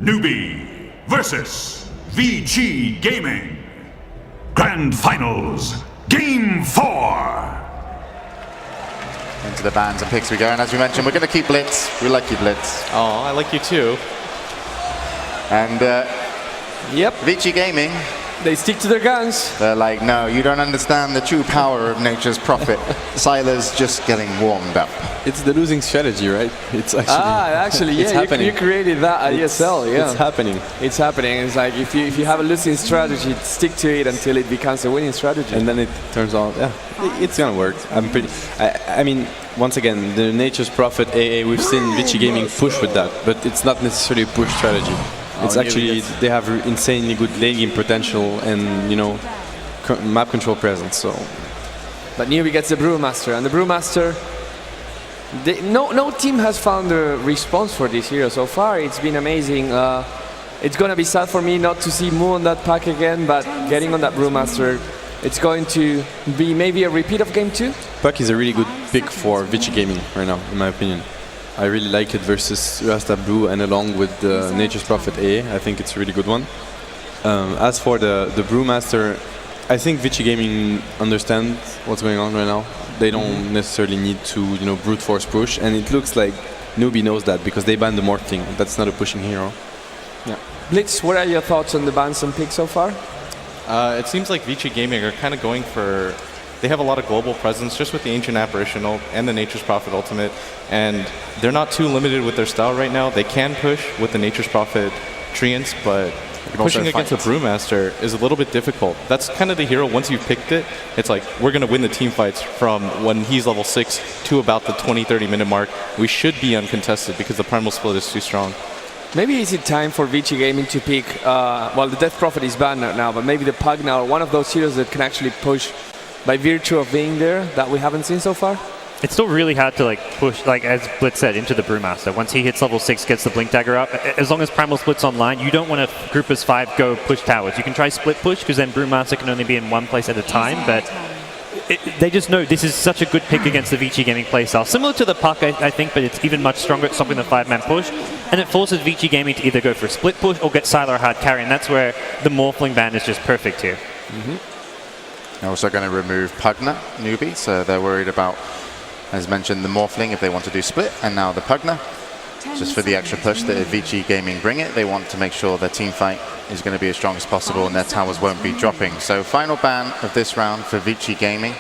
Newbee versus VG Gaming. Grand Finals, Game 4. Into the bans and picks we go, and as we mentioned, we're going to keep Blitz. We like you, Blitz. Oh, I like you too. And Yep, VG Gaming, they stick to their guns. they're like, no, you don't understand the true power of nature's prophet. Siler's just getting warmed up. It's the losing strategy, right? It's actually Yeah, it's happening. you created that at ESL, yeah. It's happening. It's happening. It's like if you have a losing strategy, stick to it until it becomes a winning strategy. And then it turns out, yeah, it's gonna work. I mean, once again, the nature's prophet AA, we've seen VG Gaming push with that, but it's not necessarily a push strategy. It's actually, they have insanely good late game potential and, you know, map control presence, so. But Newbee gets the Brewmaster, and the Brewmaster, no team has found a response for this hero so far. It's been amazing. It's gonna be sad for me not to see Moo on that pack again, but getting on that Brewmaster, it's going to be maybe a repeat of Game 2. Puck is a really good pick for VG Gaming right now, in my opinion. I really like it versus Rasta Blue and along with the Nature's Prophet A. I think it's a really good one. As for the Brewmaster, I think VG Gaming understands what's going on right now. They don't necessarily need to, you know, brute force push, and it looks like Newbee knows that because they banned the Morphling. That's not a pushing hero. Yeah. Blitz, what are your thoughts on the bans and picks so far? It seems like VG Gaming are kind of going for... They have a lot of global presence just with the Ancient Apparitional and the Nature's Prophet Ultimate, and they're not too limited with their style right now. They can push with the Nature's Prophet Treants, but pushing against a Brewmaster is a little bit difficult. That's kind of the hero. Once you've picked it, it's like, we're going to win the team fights from when he's level 6 to about the 20-30 minute mark. We should be uncontested because the Primal Split is too strong. Maybe is it time for VG Gaming to pick, well, the Death Prophet is banned now, but maybe the Pugna or one of those heroes that can actually push by virtue of being there that we haven't seen so far? It's still really hard to push, as Blitz said, into the Brewmaster. Once he hits level 6, gets the Blink Dagger up, as long as Primal Split's online, you don't want to group as 5 go push towers. You can try split push, because then Brewmaster can only be in one place at a time, but they just know this is such a good pick against the VG Gaming playstyle. Similar to the Puck, I think, but it's even much stronger at stopping the 5-man push, and it forces VG Gaming to either go for a split push or get Siler hard carry, and that's where the Morphling ban is just perfect here. They're also going to remove Pugna, Newbee, so they're worried about, as mentioned, the Morphling if they want to do split, and now the Pugna. Just for the extra push that if VG Gaming bring it, they want to make sure their team fight is going to be as strong as possible and their towers won't be dropping. So final ban of this round for VG Gaming.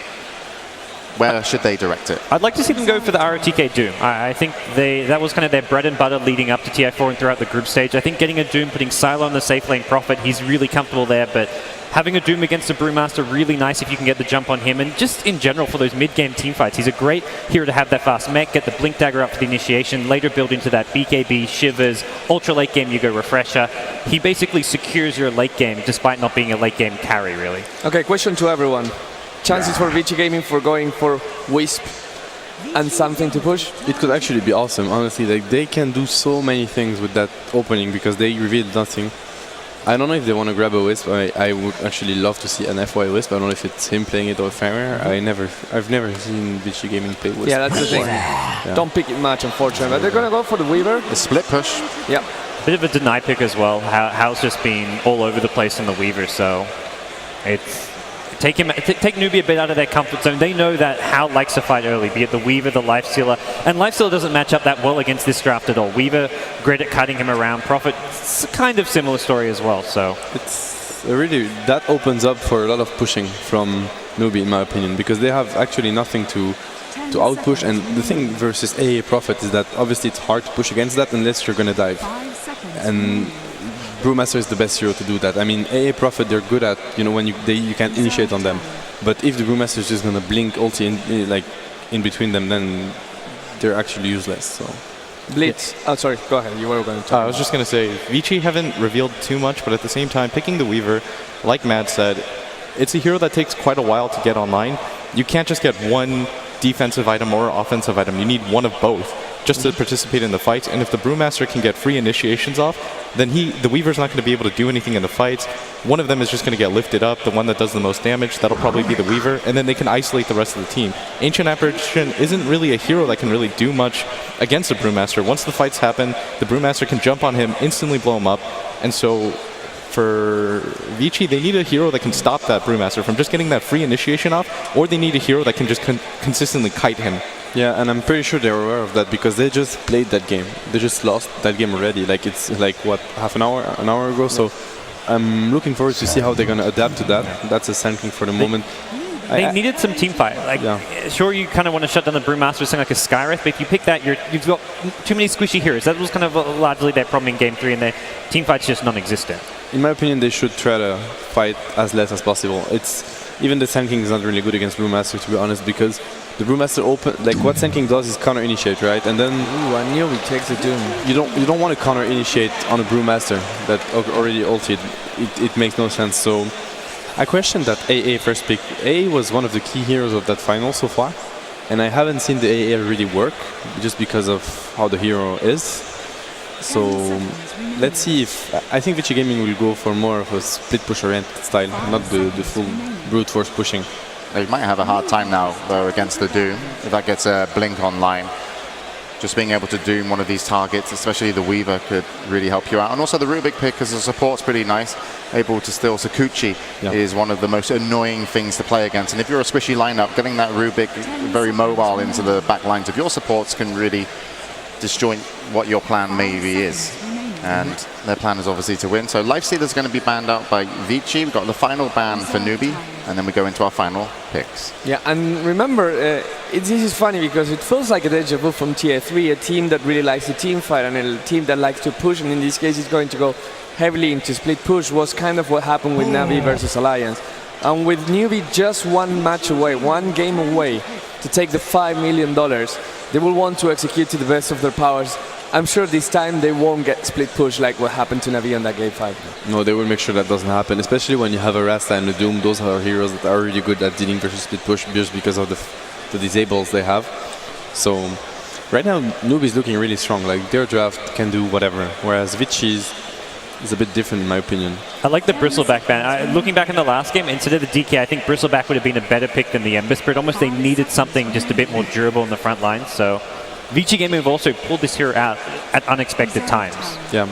Where should they direct it? I'd like to see them go for the ROTK Doom. I think that was kind of their bread and butter leading up to TI4 and throughout the group stage. I think getting a Doom, putting Silo on the safe lane Prophet, he's really comfortable there, but having a Doom against a Brewmaster, really nice if you can get the jump on him. And just in general for those mid-game team fights, he's a great hero to have that fast mech, get the Blink Dagger up for the initiation, later build into that BKB, Shivers, ultra late game you go Refresher. He basically secures your late game despite not being a late game carry, really. Okay, question to everyone. Chances for VG Gaming for going for Wisp and something to push? It could actually be awesome, honestly. They can do so many things with that opening because they revealed nothing. I don't know if they want to grab a Wisp. I would actually love to see an FY Wisp. I don't know if it's him playing it or Farmer. I've never seen VG Gaming play Wisp. Yeah, that's the thing. Yeah. Don't pick it much, unfortunately. But they're going to go for the Weaver. The split push. Yeah. Bit of a deny pick as well. Hal's just been all over the place in the Weaver, so it's... Take Newbee a bit out of their comfort zone. They know that Hal likes to fight early, be it the Weaver, the Lifestealer. And Lifestealer doesn't match up that well against this draft at all. Weaver, great at cutting him around. Prophet, it's a kind of similar story as well. So it's really, that opens up for a lot of pushing from Newbee, in my opinion, because they have actually nothing to outpush. And the thing versus AA Prophet is that obviously it's hard to push against that unless you're going to dive. And Brewmaster is the best hero to do that. I mean, AA Prophet, they're good at, you know, when you can initiate on them. But if the Brewmaster is just going to blink ulti in between them, then they're actually useless. So Blitz. Yeah. Oh, sorry. Go ahead. You were going to talk. I was just going to say, VG haven't revealed too much, but at the same time, picking the Weaver, like Matt said, it's a hero that takes quite a while to get online. You can't just get one defensive item or offensive item. You need one of both. just to participate in the fights. And if the Brewmaster can get free initiations off, then the Weaver's not going to be able to do anything in the fights. One of them is just going to get lifted up. The one that does the most damage, that'll probably be the Weaver. And then they can isolate the rest of the team. Ancient Apparition isn't really a hero that can really do much against the Brewmaster. Once the fights happen, the Brewmaster can jump on him, instantly blow him up. And so for Vici, they need a hero that can stop that Brewmaster from just getting that free initiation off, or they need a hero that can just consistently kite him. Yeah, and I'm pretty sure they're aware of that because they just played that game. They just lost that game already. Like it's like what, half an hour ago. So I'm looking forward to see how they're gonna adapt to that. That's a Sand for the moment. They needed some team fight. Like, sure, you kind of want to shut down the Brewmaster with something like a Skyreth, but if you pick that, you've got too many squishy heroes. That was kind of largely their problem in Game 3, and their team fight's just non-existent. In my opinion, they should try to fight as less as possible. Even the Sand King is not really good against Brewmaster, to be honest, because the Brewmaster what Sand King does is counter initiate, right? And then I knew he takes the Doom. You don't want to counter initiate on a Brewmaster that already ulted. It makes no sense. So I questioned that AA first pick. AA was one of the key heroes of that final so far, and I haven't seen the AA really work just because of how the hero is. So let's see if I think Vici Gaming will go for more of a split push oriented style, not the full brute force pushing. They might have a hard time now though against the Doom if that gets a blink online. Just being able to doom one of these targets, especially the Weaver, could really help you out. And also the Rubik pick, because the support's pretty nice. Able to steal Sakuchi is one of the most annoying things to play against. And if you're a squishy lineup, getting that Rubik very mobile into the back lines of your supports can really disjoint what your plan maybe is. And their plan is obviously to win. So Lifestealer's going to be banned out by Vici. We've got the final ban for Newbee, and then we go into our final picks. Yeah, and remember, this is funny because it feels like a deja vu from Tier 3, a team that really likes the team fight and a team that likes to push, and in this case it's going to go heavily into split push, was kind of what happened with Navi versus Alliance. And with Newbee just one match away, one game away to take the $5 million, they will want to execute to the best of their powers. I'm sure this time they won't get split push like what happened to Navi on that game 5. No, they will make sure that doesn't happen, especially when you have a Rasta and a Doom. Those are heroes that are really good at dealing versus split push just because of the disables they have. So right now Newbee is looking really strong. Like their draft can do whatever, whereas Vici's is a bit different in my opinion. I like the Bristleback ban. Looking back in the last game, instead of the DK, I think Bristleback would have been a better pick than the Ember Spirit. Almost they needed something just a bit more durable in the front line. So Vici Gaming have also pulled this hero out at unexpected times. Yeah,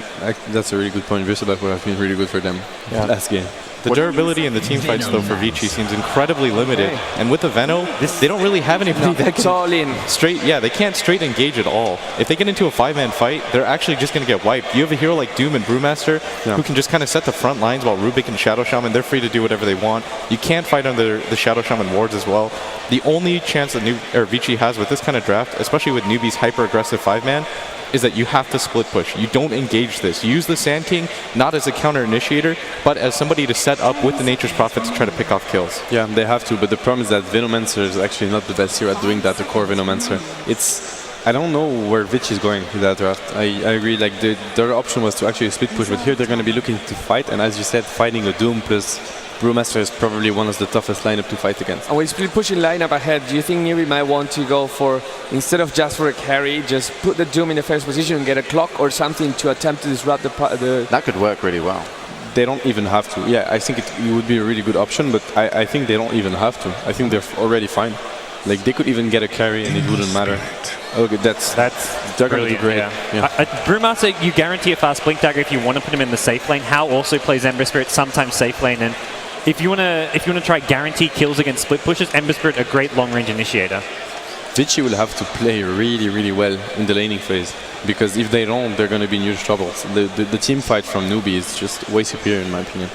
that's a really good point. Bristleback would have been really good for them last game. The durability in the team fights, though, for Vici seems incredibly limited. And with the Veno, they don't really have anybody that It's all in. they can't straight engage at all. If they get into a 5-man fight, they're actually just going to get wiped. You have a hero like Doom and Brewmaster who can just kind of set the front lines while Rubik and Shadow Shaman, they're free to do whatever they want. You can't fight under the Shadow Shaman wards as well. The only chance that Vici has with this kind of draft, especially with Newbee's hyper-aggressive 5-man, is that you have to split push. You don't engage this. You use the Sand King not as a counter initiator, but as somebody to set up with the Nature's Prophet to try to pick off kills. Yeah, they have to, but the problem is that Venomancer is actually not the best hero at doing that, the core Venomancer. I don't know where Vici is going with that draft. I agree, like their option was to actually split push, but here they're going to be looking to fight, and as you said, fighting a Doom plus Brewmaster is probably one of the toughest lineup to fight against. And with split pushing lineup ahead, do you think Newbee might want to go for, instead of just for a carry, just put the Doom in the first position and get a clock or something to attempt to disrupt the... That could work really well. They don't even have to. Yeah, I think it would be a really good option, but I think they don't even have to. I think they're already fine. Like they could even get a carry and it wouldn't matter. Okay, they're going to do great. Yeah. Brewmaster, you guarantee a fast blink dagger if you want to put him in the safe lane. Hal also plays Ember Spirit, sometimes safe lane, and if you want to try guarantee kills against split pushes, Ember Spirit a great long range initiator. Vici will have to play really, really well in the laning phase, because if they don't, they're going to be in huge trouble. The team fight from Newbee is just way superior in my opinion.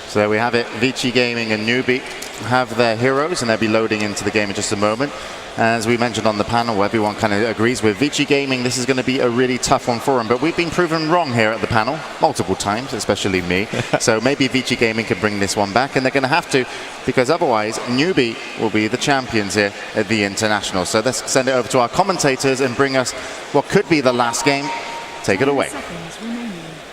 So there we have it. Vici Gaming and Newbee have their heroes, and they'll be loading into the game in just a moment. As we mentioned on the panel, everyone kind of agrees with Vici Gaming. This is going to be a really tough one for them, but we've been proven wrong here at the panel multiple times, especially me. So maybe Vici Gaming can bring this one back, and they're going to have to, because otherwise Newbee will be the champions here at the International. So let's send it over to our commentators and bring us what could be the last game. Take it away.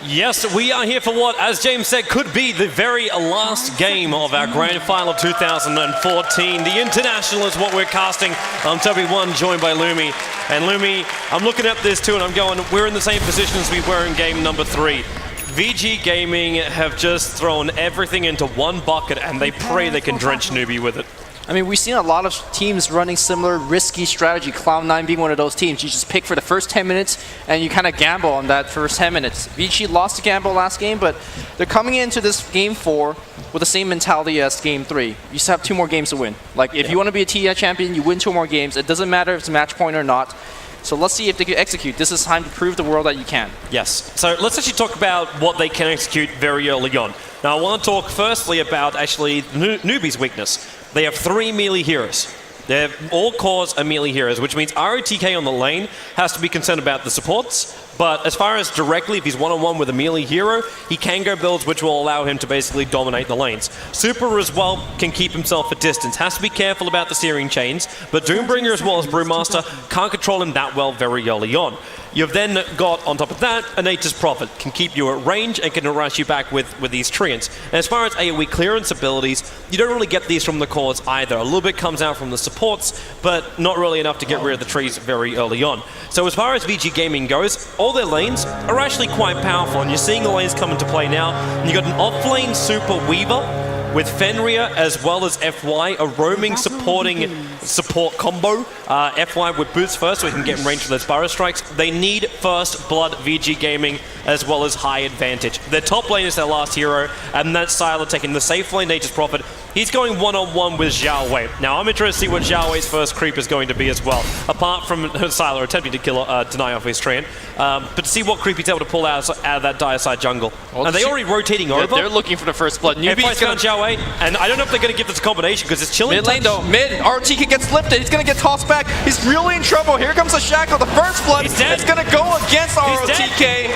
Yes, we are here for what, as James said, could be the very last game of our Grand Final 2014. The International is what we're casting. I'm Toby1, joined by Lumi. And Lumi, I'm looking at this too, and I'm going, we're in the same position as we were in game number 3. VG Gaming have just thrown everything into one bucket, and they pray they can drench Newbee with it. I mean, we've seen a lot of teams running similar risky strategy, Cloud9 being one of those teams. You just pick for the first 10 minutes and you kind of gamble on that first 10 minutes. VG lost the gamble last game, but they're coming into this game 4 with the same mentality as game 3. You just have 2 more games to win. Like, if you want to be a TI champion, you win 2 more games. It doesn't matter if it's a match point or not. So let's see if they can execute. This is time to prove the world that you can. Yes. So let's actually talk about what they can execute very early on. Now, I want to talk firstly about actually Newbee's weakness. They have 3 melee heroes. They have all cores are melee heroes, which means ROTK on the lane has to be concerned about the supports. But as far as directly, if he's one-on-one with a melee hero, he can go builds which will allow him to basically dominate the lanes. Super as well can keep himself at distance. Has to be careful about the steering chains, but Doombringer as well as Brewmaster can't control him that well very early on. You've then got, on top of that, a Nature's Prophet. Can keep you at range and can rush you back with these treants. And as far as AoE clearance abilities, you don't really get these from the cores either. A little bit comes out from the supports, but not really enough to get rid of the trees very early on. So as far as VG Gaming goes, all their lanes are actually quite powerful, and you're seeing the lanes come into play now. And you've got an off-lane Super Weaver with Fenrir as well as FY, a roaming support combo. FY with boots first so he can get in range for those burrow strikes. They need first blood VG Gaming as well as high advantage. Their top lane is their last hero, and that's Sylar taking the safe lane, Nature's Prophet. He's going one-on-one with Xiao Wei. Now, I'm interested to see what Xiao Wei's first creep is going to be as well, apart from Sylar attempting to kill deny off his treant. But to see what creep he's able to pull out of that dire side jungle. Well, are they already rotating over? They're looking for the first blood. Newbee's going Xiao Wei, and I don't know if they're going to give this combination because it's chilling. Mid lane though, mid, RTK gets lifted, he's going to get tossed back. He's really in trouble. Here comes the Shackle, the first blood. He's dead. It's going to go against ROTK.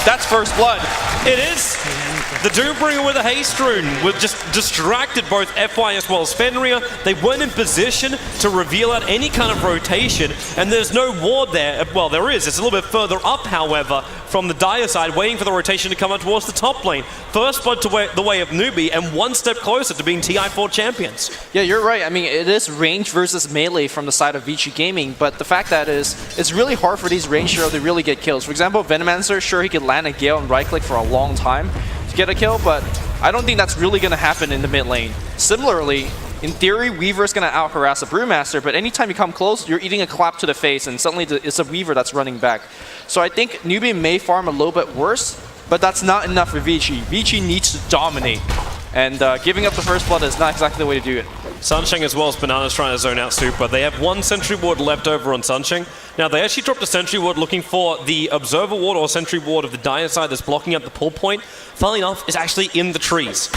That's first blood. It is. The Doombringer with a haste rune was just distracted both FY as well as Fenrir. They weren't in position to reveal out any kind of rotation, and there's no ward there. Well, there is. It's a little bit further up, however, from the dire side, waiting for the rotation to come up towards the top lane. First blood to the way of Newbee, and one step closer to being TI4 champions. Yeah, you're right. I mean, it is range versus melee from the side of VG Gaming, but the fact that is, it's really hard for these range heroes to really get kills. For example, Venomancer, sure, he could land a Gale and right-click for a long time to get a kill, but I don't think that's really going to happen in the mid lane. Similarly, in theory, Weaver's going to out-harass a Brewmaster, but anytime you come close, you're eating a clap to the face, and suddenly it's a Weaver that's running back. So I think Newbee may farm a little bit worse, but that's not enough for VG. VG needs to dominate, and giving up the first blood is not exactly the way to do it. Sunshine as well as Banana's trying to zone out Super. They have one Sentry Ward left over on Sunshine. Now, they actually dropped a Sentry Ward looking for the Observer Ward or Sentry Ward of the dire side that's blocking up the pull point. Funnily enough, is actually in the trees.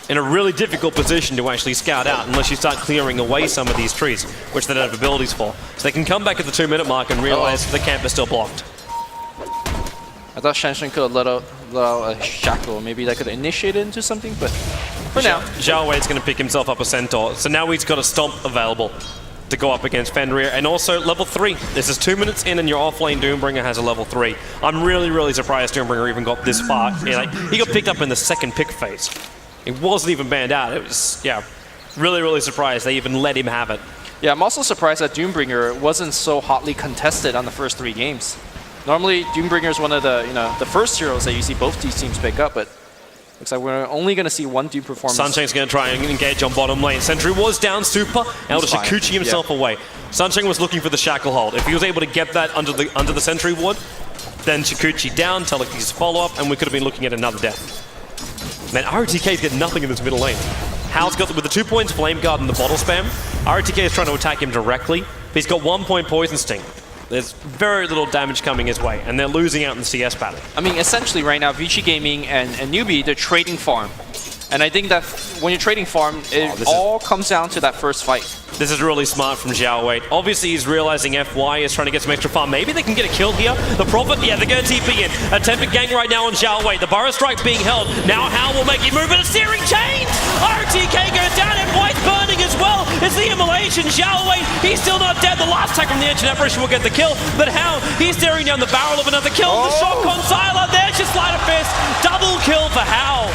In a really difficult position to actually scout out unless you start clearing away some of these trees, which they don't have abilities for. So they can come back at the 2-minute mark and realize the camp is still blocked. I thought Shanshan could have let out a Shackle. Maybe that could initiate it into something, but for now. Xiao Wei's going to pick himself up a Centaur. So now he's got a Stomp available to go up against Fenrir, and also level 3. This is 2 minutes in and your offlane Doombringer has a level 3. I'm really surprised Doombringer even got this far. He got picked up in the second pick phase. It wasn't even banned out. It was, yeah, really surprised they even let him have it. Yeah, I'm also surprised that Doombringer wasn't so hotly contested on the first 3 games. Normally, Doombringer is one of the the first heroes that you see both these teams pick up, but looks like we're only going to see one Doom performance. Sunshine's going to try and engage on bottom lane. Sentry was down Super, able to Shikuchi himself away. Sunshine was looking for the Shackle hold. If he was able to get that under the Sentry Ward, then Shikuchi down, Teleki's follow-up, and we could have been looking at another death. Man, RTK's got nothing in this middle lane. Hal's got with the 2 points Flame Guard and the bottle spam. RTK is trying to attack him directly, but he's got 1 point Poison Sting. There's very little damage coming his way, and they're losing out in the CS battle. I mean, essentially right now, VG Gaming and Newbee, they're trading farm. And I think that when you're trading farm, it all comes down to that first fight. This is really smart from Xiao Wei. Obviously, he's realizing FY is trying to get some extra farm. Maybe they can get a kill here. The Prophet, yeah, they're going to TP in. Attempted gang right now on Xiao Wei. The Burrow Strike being held. Now Hal will make it move, but a steering chain! RTK goes down, and White's burning as well. It's the immolation. Xiao Wei, he's still not dead. The last attack from the Ancient Apparition will get the kill. But how? He's staring down the barrel of another kill. The shotgun Sylar. There's your Sleight of Fist. Double kill for Hao.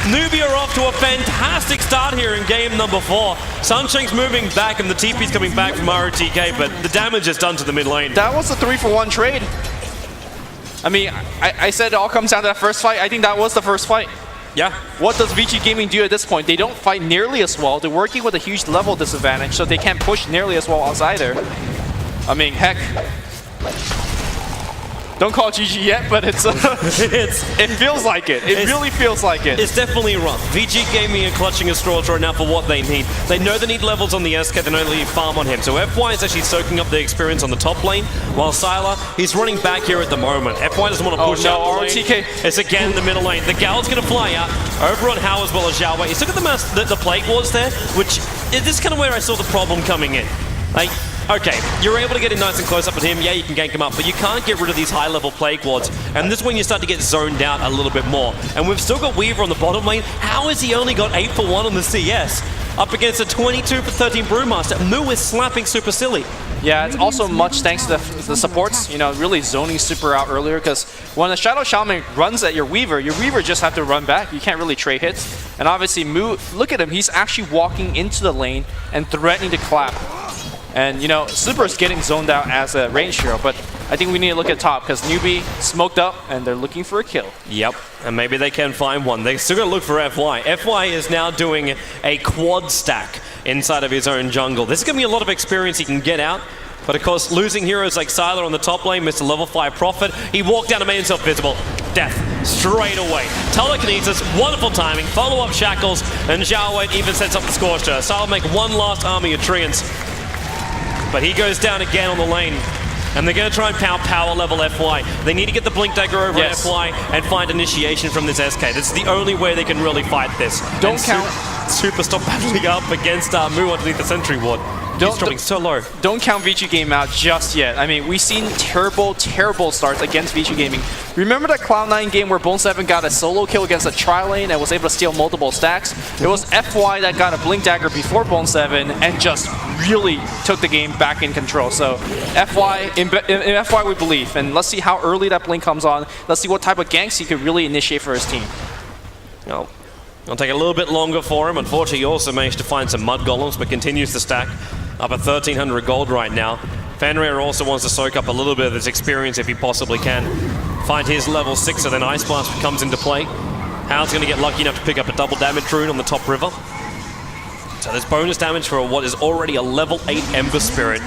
Newbee are off to a fantastic start here in game number 4. Sunshank's moving back and the TP's coming back from ROTK, but the damage is done to the mid lane. That was a 3-for-1 trade. I mean, I said it all comes down to that first fight. I think that was the first fight. Yeah. What does VG Gaming do at this point? They don't fight nearly as well. They're working with a huge level disadvantage, so they can't push nearly as well as either. I mean, heck. Don't call it GG yet, but it feels like it. It really feels like it. It's definitely rough. VG Gaming are clutching at straws right now for what they need. They know they need levels on the SK, they know they need farm on him. So FY is actually soaking up the experience on the top lane, while Sylar, he's running back here at the moment. FY doesn't want to push out the lane. ROTK. It's again the middle lane. The Gal's going to fly out over on Hao as well as Xiao Wei. He's look at the Plague Wards there, which is this kind of where I saw the problem coming in. Like, okay, you're able to get in nice and close up at him, yeah, you can gank him up, but you can't get rid of these high-level Plague Wards, and this is when you start to get zoned out a little bit more. And we've still got Weaver on the bottom lane. How has he only got 8-for-1 on the CS? Up against a 22-for-13 Brewmaster. Moo is slapping super silly. Yeah, it's also much thanks to the supports, you know, really zoning super out earlier, because when the Shadow Shaman runs at your Weaver just have to run back. You can't really trade hits. And obviously Moo, look at him, he's actually walking into the lane and threatening to clap. And, you know, Super is getting zoned out as a range hero, but I think we need to look at top because Newbee smoked up and they're looking for a kill. Yep, and maybe they can find one. They still got to look for FY. FY is now doing a quad stack inside of his own jungle. This is going to be a lot of experience he can get out. But of course, losing heroes like Sylar on the top lane, Mr. Level 5 Prophet, he walked down and made himself visible. Death, straight away. Telekinesis, wonderful timing, follow-up Shackles, and Xiao Wei even sets up the Scorcher. Sylar make one last army of Treants. But he goes down again on the lane. And they're going to try and power level FY. They need to get the Blink Dagger over FY and find initiation from this SK. This is the only way they can really fight this. Don't count. Super stop battling up against Moo underneath the Sentry Ward. He's dropping so low. Don't count VG Gaming out just yet. I mean, we've seen terrible starts against VG Gaming. Remember that Cloud9 game where Bone7 got a solo kill against a tri-lane and was able to steal multiple stacks? It was FY that got a Blink Dagger before Bone7 and just really took the game back in control. So FY, in FY we believe, and let's see how early that Blink comes on. Let's see what type of ganks he could really initiate for his team. Oh. It'll take a little bit longer for him. Unfortunately, he also managed to find some Mud Golems, but continues to stack up at 1,300 gold right now. Fenrir also wants to soak up a little bit of this experience if he possibly can. Find his level 6, so then Ice Blast comes into play. Hao's going to get lucky enough to pick up a double damage rune on the top river. So there's bonus damage for what is already a level 8 Ember Spirit.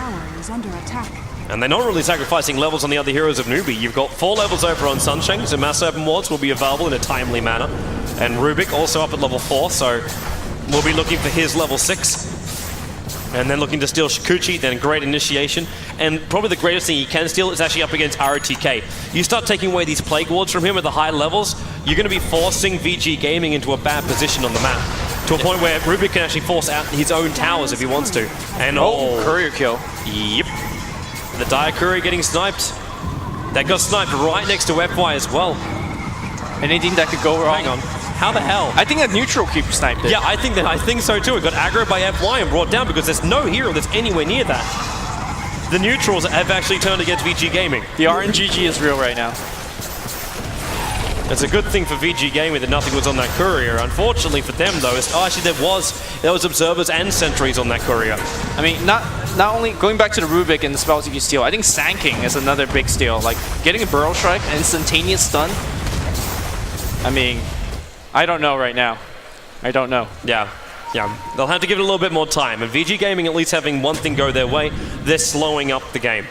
And they're not really sacrificing levels on the other heroes of Newbee. You've got 4 levels over on Sunshank, so Mass Open Wards will be available in a timely manner. And Rubik also up at level 4, so we'll be looking for his level 6. And then looking to steal Shikuchi, then great initiation. And probably the greatest thing he can steal is actually up against ROTK. You start taking away these Plague Wards from him at the high levels, you're going to be forcing VG Gaming into a bad position on the map. To a point where Rubik can actually force out his own towers if he wants to. And courier kill. Yep. The Dire Courier getting sniped. That got sniped right next to FY as well. Anything that could go wrong? Hang on. How the hell? I think that neutral keep sniped it. Yeah, I think so too. It got aggro by FY and brought down because there's no hero that's anywhere near that. The neutrals have actually turned against VG Gaming. The RNGG is real right now. It's a good thing for VG Gaming that nothing was on that courier. Unfortunately for them though, actually there was observers and sentries on that courier. I mean, not only going back to the Rubik and the spells you can steal, I think Sanking is another big steal. Like getting a Burrow Strike, instantaneous stun. I mean, I don't know right now. I don't know. Yeah. They'll have to give it a little bit more time. And VG Gaming at least having one thing go their way, they're slowing up the game.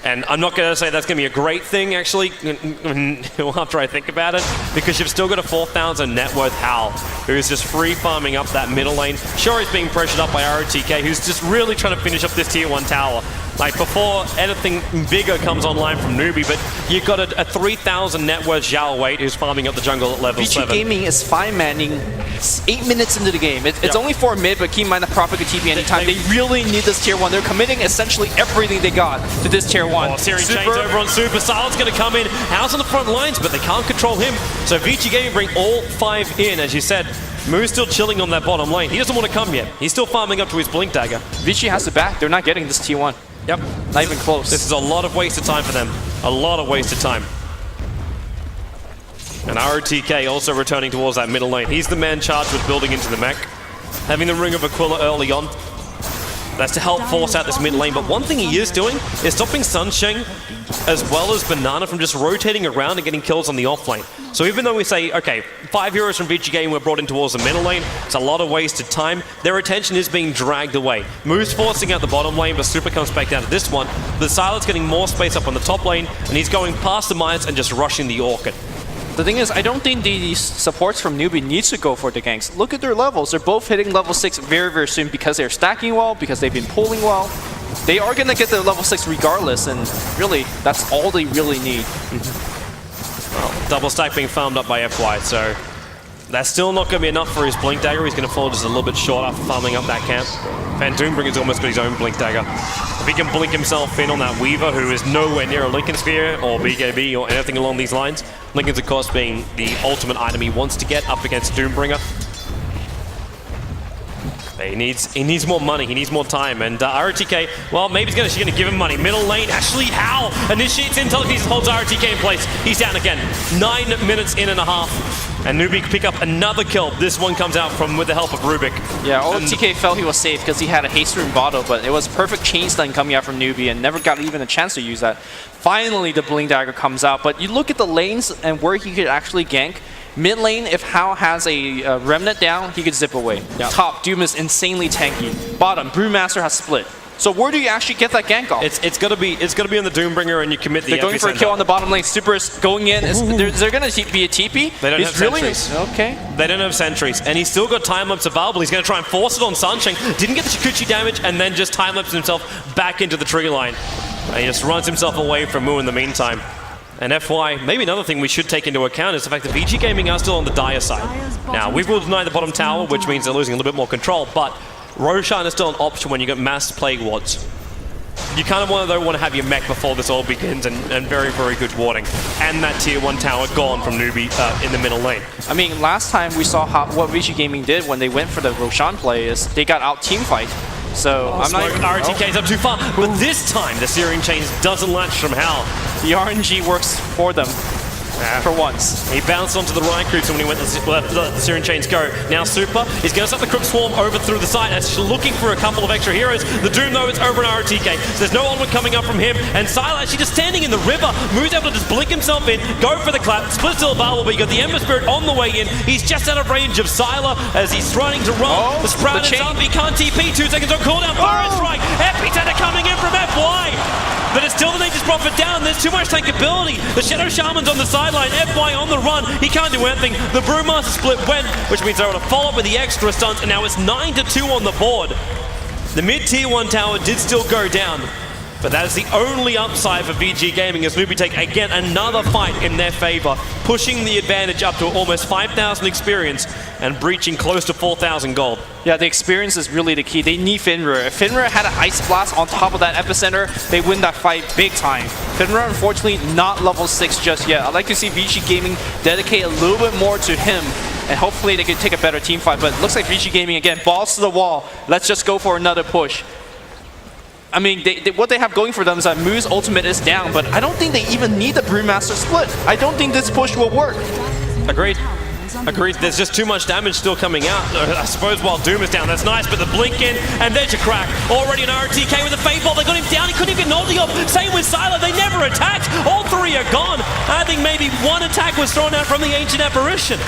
And I'm not going to say that's going to be a great thing, actually, after I think about it, because you've still got a 4,000 net worth Hal, who's just free farming up that middle lane. Sure, he's being pressured up by ROTK, who's just really trying to finish up this tier 1 tower. Like, before anything bigger comes online from Newbee, but you've got a 3,000 net worth Zhao Wei who's farming up the jungle at level 7. VG Gaming is fine-manning 8 minutes into the game. It's only for mid, but keep in mind the Prophet could TP anytime. They really need this tier 1. They're committing essentially everything they got to this tier 1. Oh, Searing Chains over on Super. Silent's going to come in. House on the front lines, but they can't control him. So VG Gaming bring all 5 in, as you said. Moo's still chilling on that bottom lane. He doesn't want to come yet. He's still farming up to his Blink Dagger. VG has the back. They're not getting this T1. Yep. Not even close. This is a lot of wasted time for them. A lot of wasted time. And ROTK also returning towards that middle lane. He's the man charged with building into the mech. Having the Ring of Aquila early on. That's to help force out this mid lane. But one thing he is doing is stopping Sunshine as well as Banana from just rotating around and getting kills on the off lane. So even though we say, okay, 5 heroes from VG Gaming were brought in towards the middle lane, it's a lot of wasted time. Their attention is being dragged away. Moose forcing out the bottom lane, but Super comes back down to this one. The Silent's getting more space up on the top lane, and he's going past the mines and just rushing the Orchid. The thing is, I don't think these supports from Newbee needs to go for the ganks. Look at their levels. They're both hitting level 6 very, very soon because they're stacking well, because they've been pulling well. They are going to get their level 6 regardless, and really, that's all they really need. Well, double stack being farmed up by FY, so that's still not going to be enough for his Blink Dagger. He's going to fall just a little bit short after farming up that camp. Doombringer's almost got his own Blink Dagger. If he can blink himself in on that Weaver, who is nowhere near a Lincoln Sphere or BKB or anything along these lines, Lincoln's of course being the ultimate item he wants to get up against Doombringer. He needs more money, he needs more time, and ROTK, well, maybe he's going to give him money. Middle lane, Ashley Howe initiates in, telekinesis holds ROTK in place. He's down again. 9 minutes in and a half. And Newbee pick up another kill. This one comes out from with the help of Rubik. Yeah, TK felt he was safe because he had a haste rune bottle, but it was perfect chain stun coming out from Newbee and never got even a chance to use that. Finally, the Blink Dagger comes out, but you look at the lanes and where he could actually gank. Mid lane, if Hao has a Remnant down, he could zip away. Yep. Top, Doom is insanely tanky. Bottom, Brewmaster has split. So where do you actually get that gank off? It's gonna be on the Doombringer, and you commit the. They're going for a kill on the bottom lane. Super is going in. Is there gonna be a TP? They don't have sentries. Okay. They don't have sentries, and he's still got time lapse available. He's gonna try and force it on Sunshine. Didn't get the Shikuchi damage, and then just time lapse himself back into the tree line. And he just runs himself away from Moo in the meantime. And FY, maybe another thing we should take into account is the fact that VG Gaming are still on the dire side. Now, we will deny the bottom tower, which means they're losing a little bit more control, but Roshan is still an option when you get mass Plague Wards. You kind of want to have your mech before this all begins, and very, very good warding. And that tier 1 tower gone from Newbee in the middle lane. I mean, last time we saw what VG Gaming did when they went for the Roshan play is they got out team fight. So I'm not even, RTK's up too far, but this time the Searing Chains doesn't latch from Hal. The RNG works for them. For once. He bounced onto the right creeps when he went to let the Searing Chains go. Now Super is going to start the Crook Swarm over through the side. It's looking for a couple of extra heroes. The Doom, though, is over on ROTK. So there's no onward coming up from him. And Syla actually just standing in the river. Moo's able to just blink himself in, go for the clap. Split still available, but you got the Ember Spirit on the way in. He's just out of range of Syla as he's trying to run. The Sprout is up. He can't TP. 2 seconds on cooldown. Fire strike. Epicenter coming in from FY. But it's still the Nature's Prophet down. There's too much tankability. The Shadow Shaman's on the sideline. FY on the run. He can't do anything. The Brewmaster split went, which means they're able to follow up with the extra stunts, and now it's 9-2 on the board. The mid-tier 1 tower did still go down, but that is the only upside for VG Gaming as Newbee take again another fight in their favor, pushing the advantage up to almost 5,000 experience and breaching close to 4,000 gold. Yeah, the experience is really the key. They need Finra. If Finra had an Ice Blast on top of that Epicenter, they win that fight big time. Finra, unfortunately, not level 6 just yet. I'd like to see VG Gaming dedicate a little bit more to him, and hopefully they can take a better team fight. But it looks like VG Gaming, again, balls to the wall. Let's just go for another push. I mean, what they have going for them is that Moo's ultimate is down, but I don't think they even need the Brewmaster split. I don't think this push will work. Agreed. Agreed. There's just too much damage still coming out. I suppose while Doom is down, that's nice, but the blink in, and there's your crack. Already an RTK with a Fate Ball. They got him down. He couldn't even get an ulti off. Same with Syla. They never attacked. All 3 are gone. I think maybe 1 attack was thrown out from the Ancient Apparition.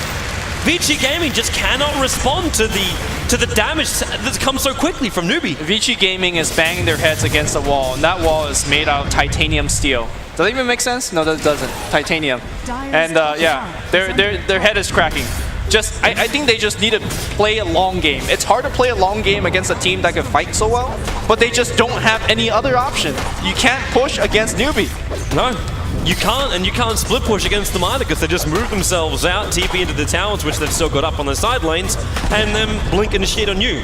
VG Gaming just cannot respond to the damage that's come so quickly from Newbee. VG Gaming is banging their heads against the wall, and that wall is made out of titanium steel. Does that even make sense? No, that doesn't. Titanium. And yeah, their head is cracking. I think they just need to play a long game. It's hard to play a long game against a team that can fight so well, but they just don't have any other option. You can't push against Newbee. No. You can't, and you can't split push against them either because they just move themselves out, TP into the towers, which they've still got up on the side lanes, and then blink and shit on you.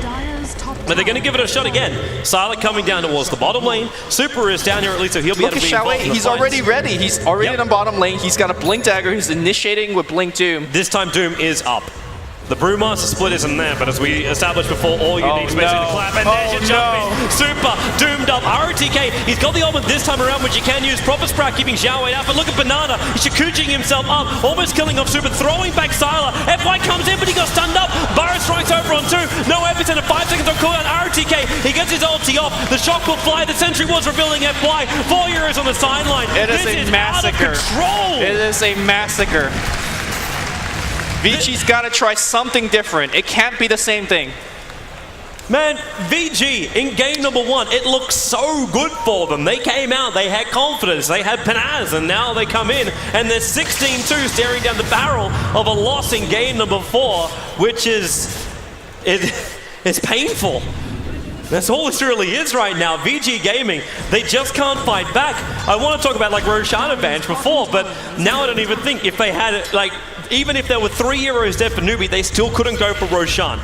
But they're going to give it a shot again. Sylar coming down towards the bottom lane. Super is down here at least, so he'll be able to be involved in the He's fights. already ready. He's already in the bottom lane. He's got a Blink Dagger. He's initiating with Blink Doom. This time Doom is up. The Brewmaster split isn't there, but as we established before, all you need is basically to clap, and there's your jump in. Super, doomed up, ROTK, he's got the ultimate this time around, which he can use. Proper Sprout keeping Xiao Wei out, but look at Banana, he's shakuching himself up, almost killing off Super, throwing back Sylar. FY comes in, but he got stunned up. Barra strikes over on 2, no epicenter, 5 seconds on cooldown. ROTK, he gets his ulti off, the shock will fly, the sentry was revealing FY, 4 euros on the sideline. This is a massacre. Out of control. It is a massacre. Vichi's got to try something different. It can't be the same thing. Man, VG in game number 1, it looked so good for them. They came out, they had confidence, they had panaz, and now they come in and they're 16-2 staring down the barrel of a loss in game number 4, which is it's painful. That's all this really is right now. VG Gaming, they just can't fight back. I want to talk about like Roshan advantage before, but now I don't even think if they had it, like, even if there were 3 euros dead for Newbee, they still couldn't go for Roshan.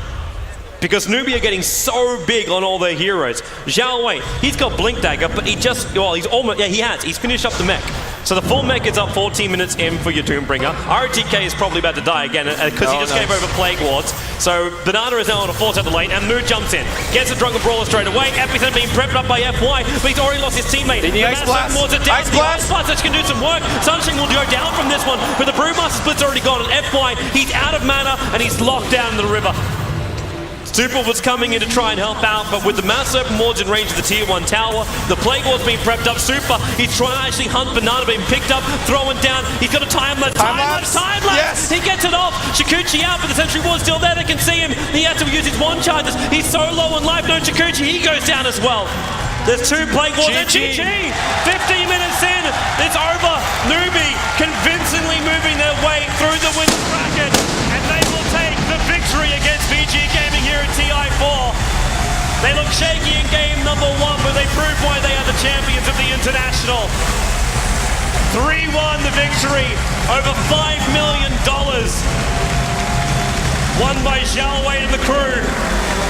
Because Newbee are getting so big on all their heroes. Xiao Wei, he's got Blink Dagger, but he just, well, he's almost, yeah, he has. He's finished up the mech. So the full mech is up 14 minutes in for your Doombringer. RTK is probably about to die again because he just gave over Plague Wards. So Banana is now on a force out the lane, and Mood jumps in. Gets a Drunken Brawler straight away. Epicenter being prepped up by FY, but he's already lost his teammate. The Ice Blast. Ice Blast, which can do some work. Sunshine will go down from this one, but the Brewmaster split's already gone, and FY, he's out of mana, and he's locked down in the river. Super was coming in to try and help out, but with the Mass Open Wards in range of the Tier 1 tower, the Plague Ward's being prepped up. Super, he's trying to actually hunt Banana, being picked up, throwing down. He's got a time-lapse. Yes. He gets it off. Shakuchi out, but the Sentry Ward's still there. They can see him. He has to use his one charges. He's so low on life. No Shakuchi, he goes down as well. There's 2 Plague Wards. And GG. 15 minutes in, it's over. Newbee convincingly moving their way through the win bracket, and they will take the victory against VG Gaming here at TI4. They look shaky in game number 1, but they prove why they are the champions of the International. 3-1 the victory, over $5 million. Won by Xiao Wei and the crew.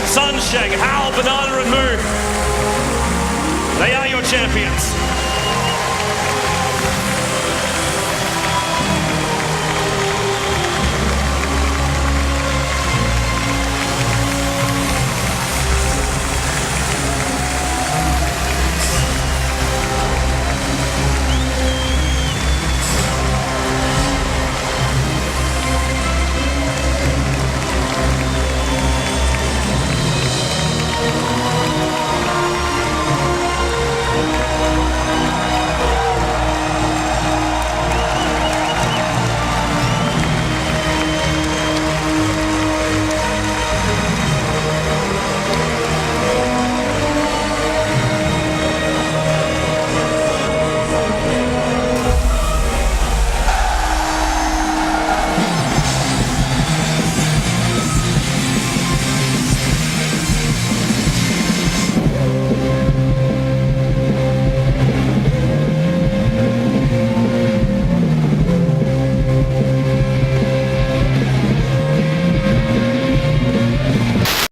Sunsheng, Hao, Banana and Moo. They are your champions.